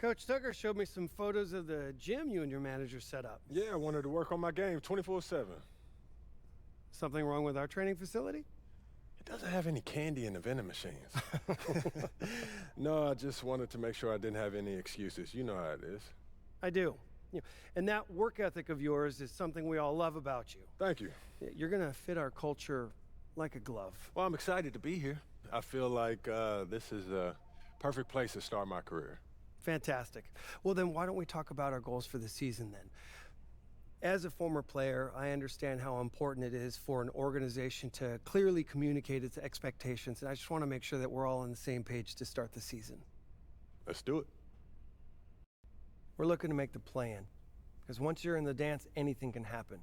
Coach Tucker showed me some photos of the gym you and your manager set up. Yeah, I wanted to work on my game 24/7. Something wrong with our training facility? It doesn't have any candy in the vending machines. No, I just wanted to make sure I didn't have any excuses. You know how it is. I do. And that work ethic of yours is something we all love about you. Thank you. You're going to fit our culture like a glove. Well, I'm excited to be here. I feel like this is a perfect place to start my career. Fantastic. Well, then why don't we talk about our goals for the season then? As a former player, I understand how important it is for an organization to clearly communicate its expectations, and I just want to make sure that we're all on the same page to start the season. Let's do it. We're looking to make the play-in, because once you're in the dance, anything can happen.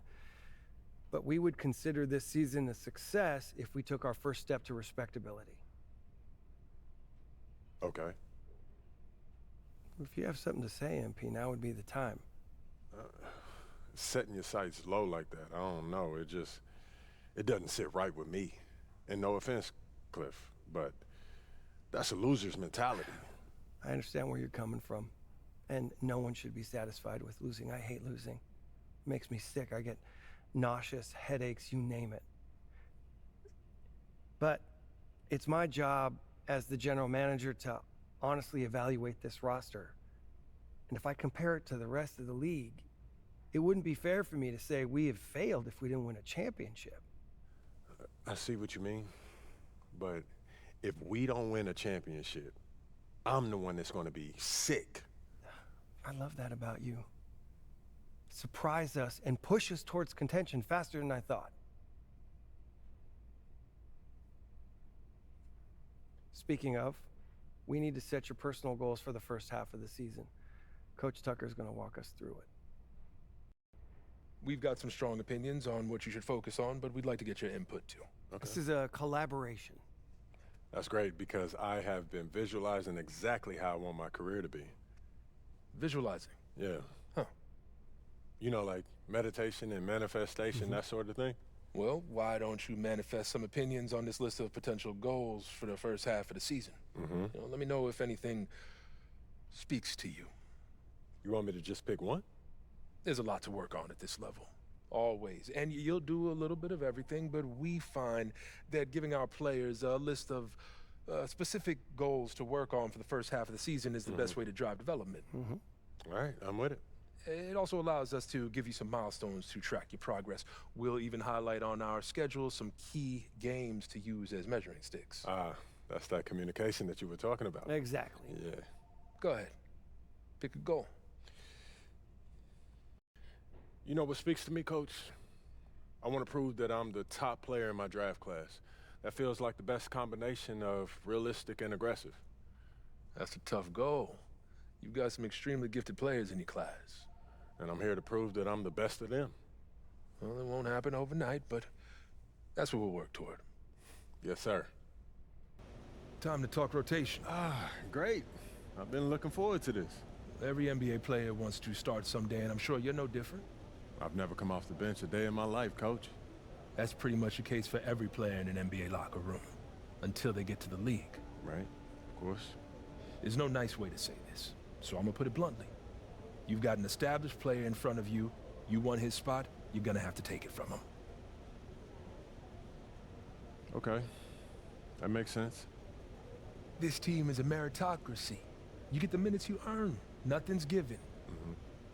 But we would consider this season a success if we took our first step to respectability. Okay. If you have something to say, MP, now would be the time. Setting your sights low like that, I don't know. It doesn't sit right with me. And no offense, Cliff, but that's a loser's mentality. I understand where you're coming from. And no one should be satisfied with losing. I hate losing. It makes me sick. I get nauseous, headaches, you name it. But it's my job as the general manager to honestly evaluate this roster. And if I compare it to the rest of the league, it wouldn't be fair for me to say we have failed if we didn't win a championship. I see what you mean, but if we don't win a championship, I'm the one that's going to be sick. I love that about you. Surprise us and push us towards contention faster than I thought. Speaking of, we need to set your personal goals for the first half of the season. Coach Tucker's going to walk us through it. We've got some strong opinions on what you should focus on, but we'd like to get your input too. Okay. This is a collaboration. That's great because I have been visualizing exactly how I want my career to be. Visualizing? Yeah. Huh. You know, like meditation and manifestation, that sort of thing? Well, why don't you manifest some opinions on this list of potential goals for the first half of the season? Let me know if anything speaks to you. You want me to just pick one? There's a lot to work on at this level, always. And you'll do a little bit of everything, but we find that giving our players a list of specific goals to work on for the first half of the season is the best way to drive development. All right, I'm with it. It also allows us to give you some milestones to track your progress. We'll even highlight on our schedule some key games to use as measuring sticks. That's that communication that you were talking about. Exactly. Yeah. Go ahead. Pick a goal. You know what speaks to me, Coach? I want to prove that I'm the top player in my draft class. That feels like the best combination of realistic and aggressive. That's a tough goal. You've got some extremely gifted players in your class. And I'm here to prove that I'm the best of them. Well, it won't happen overnight, but that's what we'll work toward. Yes, sir. Time to talk rotation. Great. I've been looking forward to this. Every NBA player wants to start someday, and I'm sure you're no different. I've never come off the bench a day in my life, Coach. That's pretty much the case for every player in an NBA locker room, until they get to the league. Right, of course. There's no nice way to say this, so I'm gonna put it bluntly. You've got an established player in front of you. You want his spot, you're gonna have to take it from him. Okay, that makes sense. This team is a meritocracy. You get the minutes you earn. Nothing's given.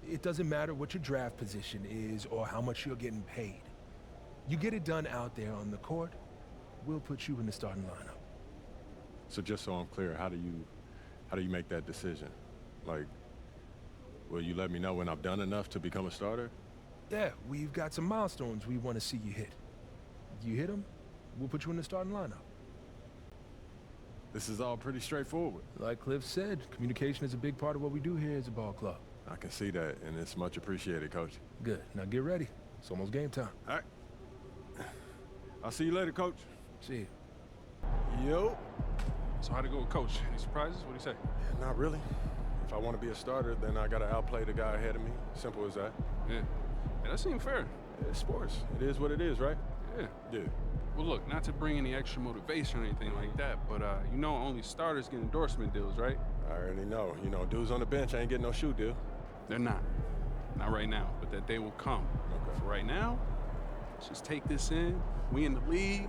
It doesn't matter what your draft position is or how much you're getting paid. You get it done out there on the court, we'll put you in the starting lineup. So just so I'm clear, how do you make that decision? Like, will you let me know when I've done enough to become a starter? Yeah, we've got some milestones we want to see you hit. You hit them, we'll put you in the starting lineup. This is all pretty straightforward. Like Cliff said, communication is a big part of what we do here as a ball club. I can see that, and it's much appreciated, Coach. Good. Now get ready. It's almost game time. All right. I'll see you later, Coach. See you. Yo. So how'd it go with Coach? Any surprises? What'd he say? Yeah, not really. If I want to be a starter, then I got to outplay the guy ahead of me. Simple as that. Yeah, that seemed fair. It's sports. It is what it is, right? Yeah. Yeah. Well, look, not to bring any extra motivation or anything like that, but you know only starters get endorsement deals, right? I already know. You know, dudes on the bench ain't getting no shoe deal. They're not. Not right now, but that day will come. Okay. For right now, let's just take this in. We in the league.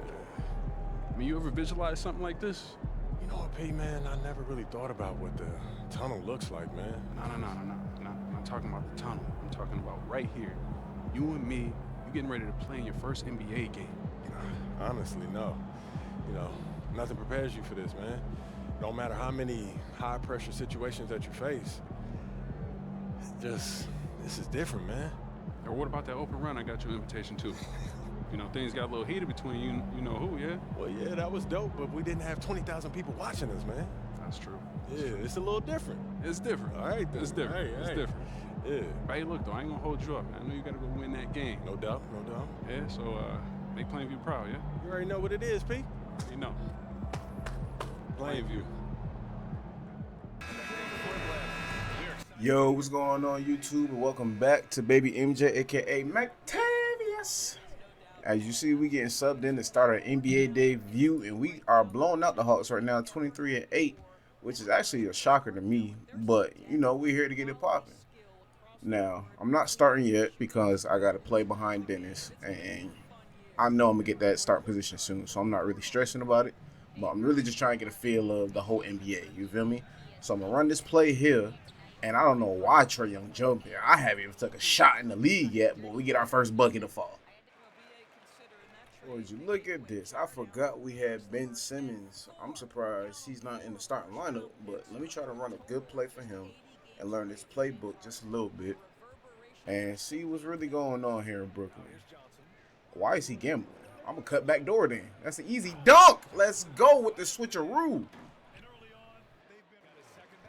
I mean, you ever visualize something like this? You know what, P, man? I never really thought about what the tunnel looks like, man. No. I'm not talking about the tunnel. I'm talking about right here. You and me, you getting ready to play in your first NBA game. Honestly, no. You know, nothing prepares you for this, man. No matter how many high-pressure situations that you face, this is different, man. Or what about that open run I got you an invitation to? You know, things got a little heated between you know who, yeah? Well, yeah, that was dope, but we didn't have 20,000 people watching us, man. That's true. Yeah, it's a little different. It's different. All right, then. It's different. It's different. Yeah. But hey, look, though, I ain't gonna hold you up. I know you gotta go win that game. No doubt, no doubt. Yeah, so, make Plainview proud, yeah? You already know what it is, P. You know. Plainview. Yo, what's going on YouTube? And welcome back to Baby MJ, aka Mactavius. As you see, we getting subbed in to start our NBA debut, and we are blowing out the Hawks right now, 23-8, which is actually a shocker to me. But you know, we're here to get it popping. Now, I'm not starting yet because I got to play behind Dennis, and I know I'm gonna get that start position soon, so I'm not really stressing about it. But I'm really just trying to get a feel of the whole NBA. You feel me? So I'm gonna run this play here. And I don't know why Trae Young jumped here. I haven't even took a shot in the league yet, but we get our first bucket to fall. Would you look at this? I forgot we had Ben Simmons. I'm surprised he's not in the starting lineup, but let me try to run a good play for him and learn this playbook just a little bit and see what's really going on here in Brooklyn. Why is he gambling? I'm going to cut back door then. That's an easy dunk. Let's go with the switcheroo.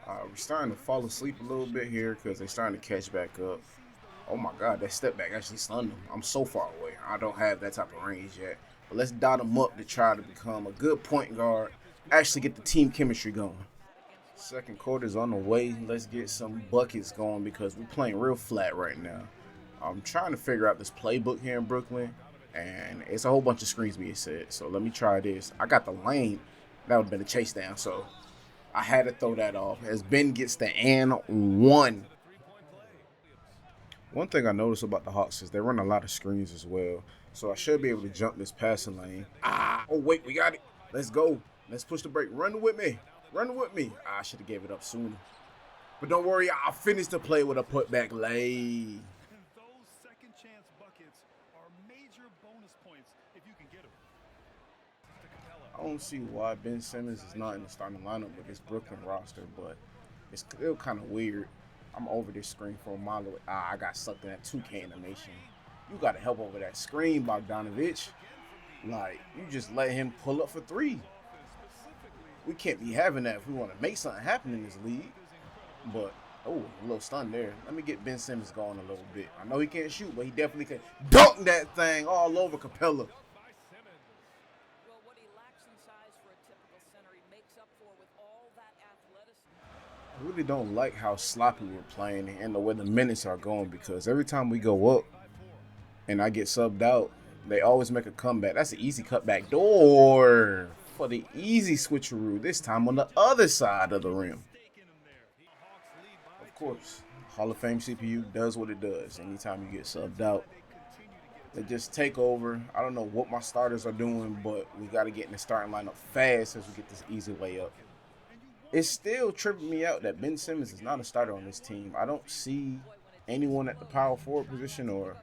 We're starting to fall asleep a little bit here because they're starting to catch back up. Oh my God, that step back actually stunned them. I'm so far away. I don't have that type of range yet. But let's dot them up to try to become a good point guard. Actually get the team chemistry going. Second quarter's on the way. Let's get some buckets going because we're playing real flat right now. I'm trying to figure out this playbook here in Brooklyn. And it's a whole bunch of screens being set. So let me try this. I got the lane. That would have been a chase down. So I had to throw that off as Ben gets the and one. One thing I noticed about the Hawks is they run a lot of screens as well. So I should be able to jump this passing lane. Oh wait, we got it. Let's go. Let's push the break. Run with me. Run with me. I should have gave it up sooner. But don't worry, I'll finish the play with a putback lay. Those second chance buckets are major bonus points if you can get them. I don't see why Ben Simmons is not in the starting lineup with this Brooklyn roster, but it's still kind of weird. I'm over this screen for a mile away. I got sucked in that 2K animation. You got to help over that screen, Bogdanovich. Like, you just let him pull up for three. We can't be having that if we want to make something happen in this league. But, oh, a little stun there. Let me get Ben Simmons going a little bit. I know he can't shoot, but he definitely can dunk that thing all over Capella. I really don't like how sloppy we're playing and the way the minutes are going because every time we go up and I get subbed out, they always make a comeback. That's an easy cutback door for the easy switcheroo, this time on the other side of the rim. Of course, Hall of Fame CPU does what it does anytime you get subbed out. They just take over. I don't know what my starters are doing, but we got to get in the starting lineup fast as we get this easy way up. It's still tripping me out that Ben Simmons is not a starter on this team. I don't see anyone at the power forward position or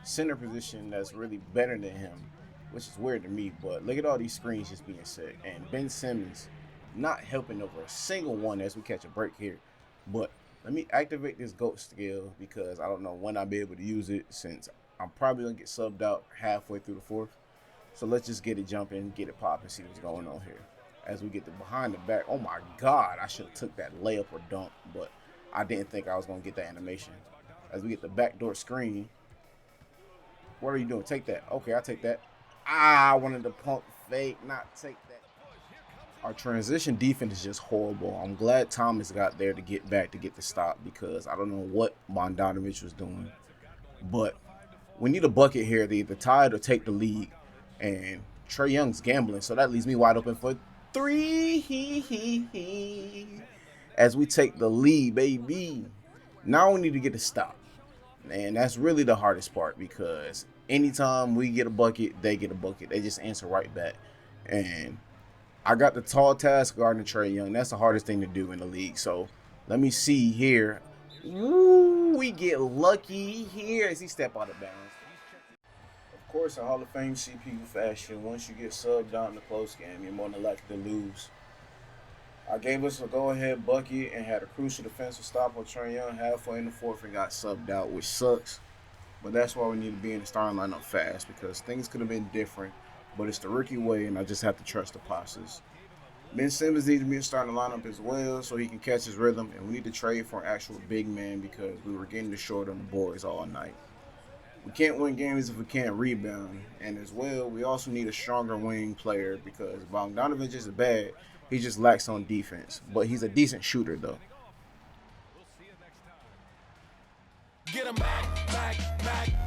center position that's really better than him, which is weird to me. But look at all these screens just being set. And Ben Simmons not helping over a single one as we catch a break here. But let me activate this GOAT skill because I don't know when I'll be able to use it since I'm probably going to get subbed out halfway through the fourth. So let's just get it jumping, get it popping, see what's going on here. As we get the behind the back, oh my God, I should have took that layup or dunk, but I didn't think I was going to get that animation. As we get the backdoor screen, what are you doing? Take that. Okay, I'll take that. I wanted to pump fake, not take that. Our transition defense is just horrible. I'm glad Thomas got there to get back to get the stop because I don't know what Bogdanovich was doing. But we need a bucket here to either tie it or take the lead. And Trae Young's gambling, so that leaves me wide open for three. as we take the lead, baby. Now we need to get a stop. And that's really the hardest part, because anytime we get a bucket, they get a bucket. They just answer right back. And I got the tall task guarding Trae Young. That's the hardest thing to do in the league. So let me see here. Ooh, we get lucky here as he step out of bounds. Of course, in Hall of Fame CPU fashion, once you get subbed out in the close game, you're more than likely to lose. I gave us a go-ahead bucket and had a crucial defensive stop on Trae Young halfway in the fourth and got subbed out, which sucks. But that's why we need to be in the starting lineup fast, because things could have been different. But it's the rookie way, and I just have to trust the process. Ben Simmons needs to be in the starting lineup as well so he can catch his rhythm, and we need to trade for an actual big man because we were getting the short on the boards all night. We can't win games if we can't rebound, and as well, we also need a stronger wing player because Bogdanovich isn't bad. He just lacks on defense, but he's a decent shooter, though. Get him back, back, back.